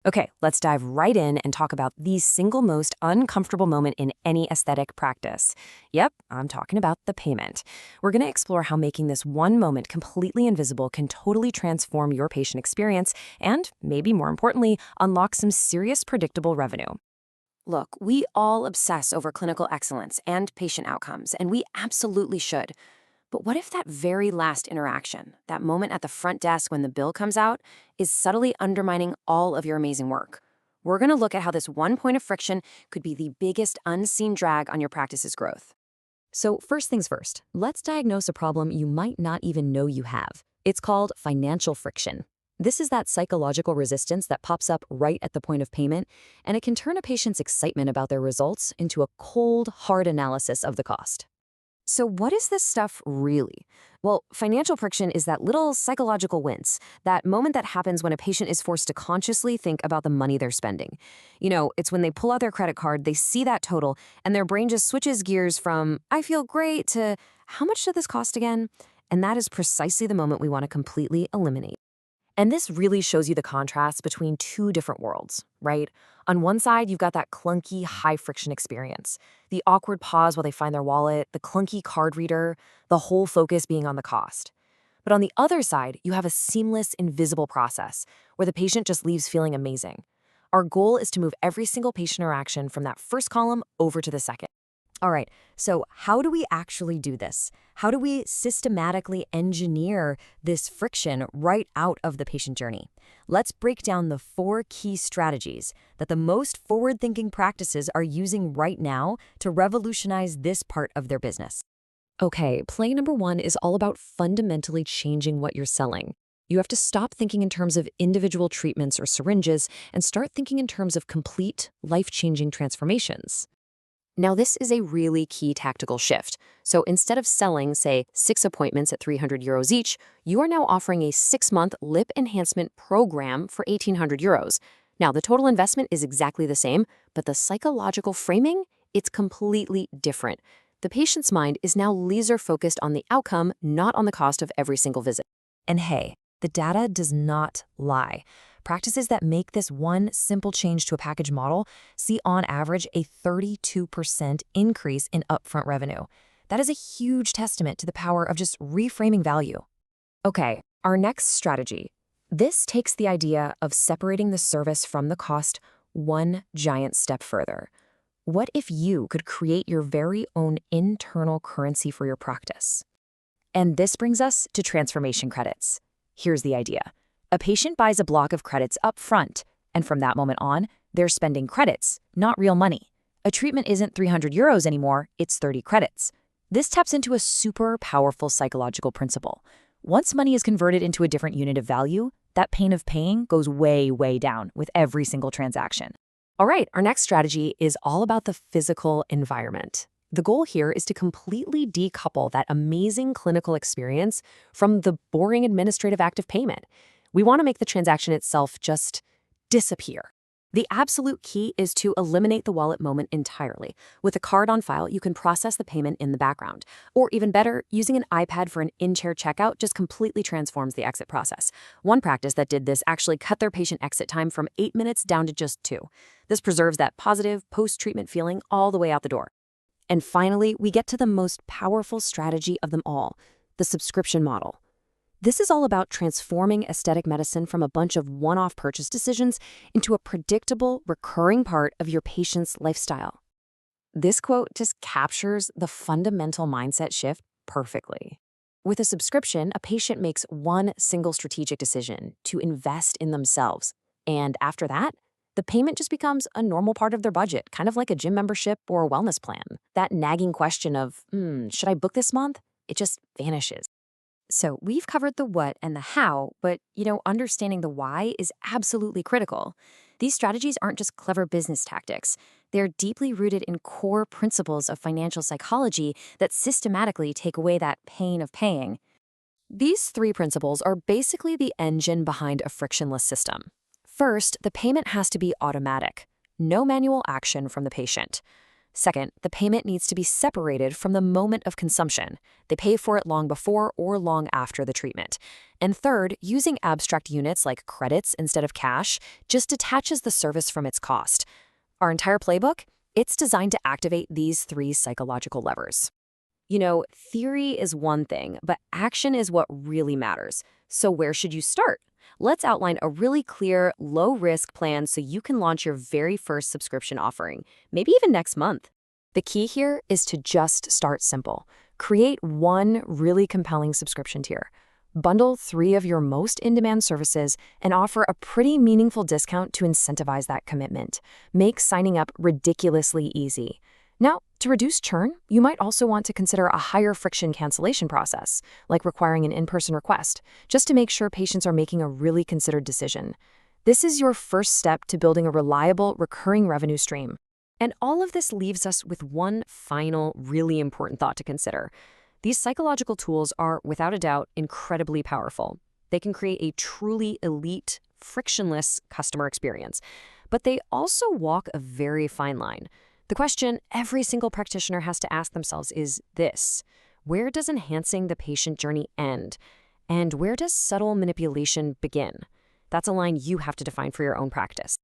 Okay, let's dive right in and talk about the single most uncomfortable moment in any aesthetic practice. Yep, I'm talking about the payment. We're going to explore how making this one moment completely invisible can totally transform your patient experience and, maybe more importantly, unlock some serious predictable revenue. Look, we all obsess over clinical excellence and patient outcomes, and we absolutely should. But what if that very last interaction, that moment at the front desk when the bill comes out, is subtly undermining all of your amazing work? We're going to look at how this one point of friction could be the biggest unseen drag on your practice's growth. So, first things first, let's diagnose a problem you might not even know you have. It's called financial friction. This is that psychological resistance that pops up right at the point of payment, and it can turn a patient's excitement about their results into a cold, hard analysis of the cost. So, what is this stuff really? Well, financial friction is that little psychological wince, that moment that happens when a patient is forced to consciously think about the money they're spending. It's when they pull out their credit card, they see that total, and their brain just switches gears from, I feel great, to, how much did this cost again? And that is precisely the moment we want to completely eliminate. And this really shows you the contrast between two different worlds, right? On one side, you've got that clunky, high-friction experience. The awkward pause while they find their wallet, the clunky card reader, the whole focus being on the cost. But on the other side, you have a seamless, invisible process where the patient just leaves feeling amazing. Our goal is to move every single patient interaction from that first column over to the second. All right, so how do we actually do this? How do we systematically engineer this friction right out of the patient journey? Let's break down the 4 key strategies that the most forward-thinking practices are using right now to revolutionize this part of their business. Okay, play number 1 is all about fundamentally changing what you're selling. You have to stop thinking in terms of individual treatments or syringes and start thinking in terms of complete, life-changing transformations. Now, this is a really key tactical shift. So instead of selling, say, 6 appointments at €300 each, you are now offering a 6-month lip enhancement program for €1,800. Now, the total investment is exactly the same, but the psychological framing, it's completely different. The patient's mind is now laser-focused on the outcome, not on the cost of every single visit. And hey, the data does not lie. Practices that make this one simple change to a package model see on average a 32% increase in upfront revenue. That is a huge testament to the power of just reframing value. Okay, our next strategy. This takes the idea of separating the service from the cost one giant step further. What if you could create your very own internal currency for your practice? And this brings us to transformation credits. Here's the idea. A patient buys a block of credits up front, and from that moment on, they're spending credits, not real money. A treatment isn't €300 anymore, it's 30 credits. This taps into a super powerful psychological principle. Once money is converted into a different unit of value, that pain of paying goes way, way down with every single transaction. All right, our next strategy is all about the physical environment. The goal here is to completely decouple that amazing clinical experience from the boring administrative act of payment. We want to make the transaction itself just disappear. The absolute key is to eliminate the wallet moment entirely. With a card on file, you can process the payment in the background. Or even better, using an iPad for an in-chair checkout just completely transforms the exit process. One practice that did this actually cut their patient exit time from 8 minutes down to just 2. This preserves that positive post-treatment feeling all the way out the door. And finally, we get to the most powerful strategy of them all, the subscription model. This is all about transforming aesthetic medicine from a bunch of one-off purchase decisions into a predictable, recurring part of your patient's lifestyle. This quote just captures the fundamental mindset shift perfectly. With a subscription, a patient makes one single strategic decision to invest in themselves. And after that, the payment just becomes a normal part of their budget, kind of like a gym membership or a wellness plan. That nagging question of, should I book this month? It just vanishes. So we've covered the what and the how, but, understanding the why is absolutely critical. These strategies aren't just clever business tactics. They're deeply rooted in core principles of financial psychology that systematically take away that pain of paying. These 3 principles are basically the engine behind a frictionless system. First, the payment has to be automatic. No manual action from the patient. Second, the payment needs to be separated from the moment of consumption. They pay for it long before or long after the treatment. And third, using abstract units like credits instead of cash just detaches the service from its cost. Our entire playbook? It's designed to activate these three psychological levers. Theory is one thing, but action is what really matters. So where should you start? Let's outline a really clear, low-risk plan so you can launch your very first subscription offering, maybe even next month. The key here is to just start simple. Create one really compelling subscription tier. Bundle 3 of your most in-demand services and offer a pretty meaningful discount to incentivize that commitment. Make signing up ridiculously easy. Now, to reduce churn, you might also want to consider a higher friction cancellation process, like requiring an in-person request, just to make sure patients are making a really considered decision. This is your first step to building a reliable, recurring revenue stream. And all of this leaves us with one final, really important thought to consider. These psychological tools are, without a doubt, incredibly powerful. They can create a truly elite, frictionless customer experience. But they also walk a very fine line. The question every single practitioner has to ask themselves is this: where does enhancing the patient journey end? And where does subtle manipulation begin? That's a line you have to define for your own practice.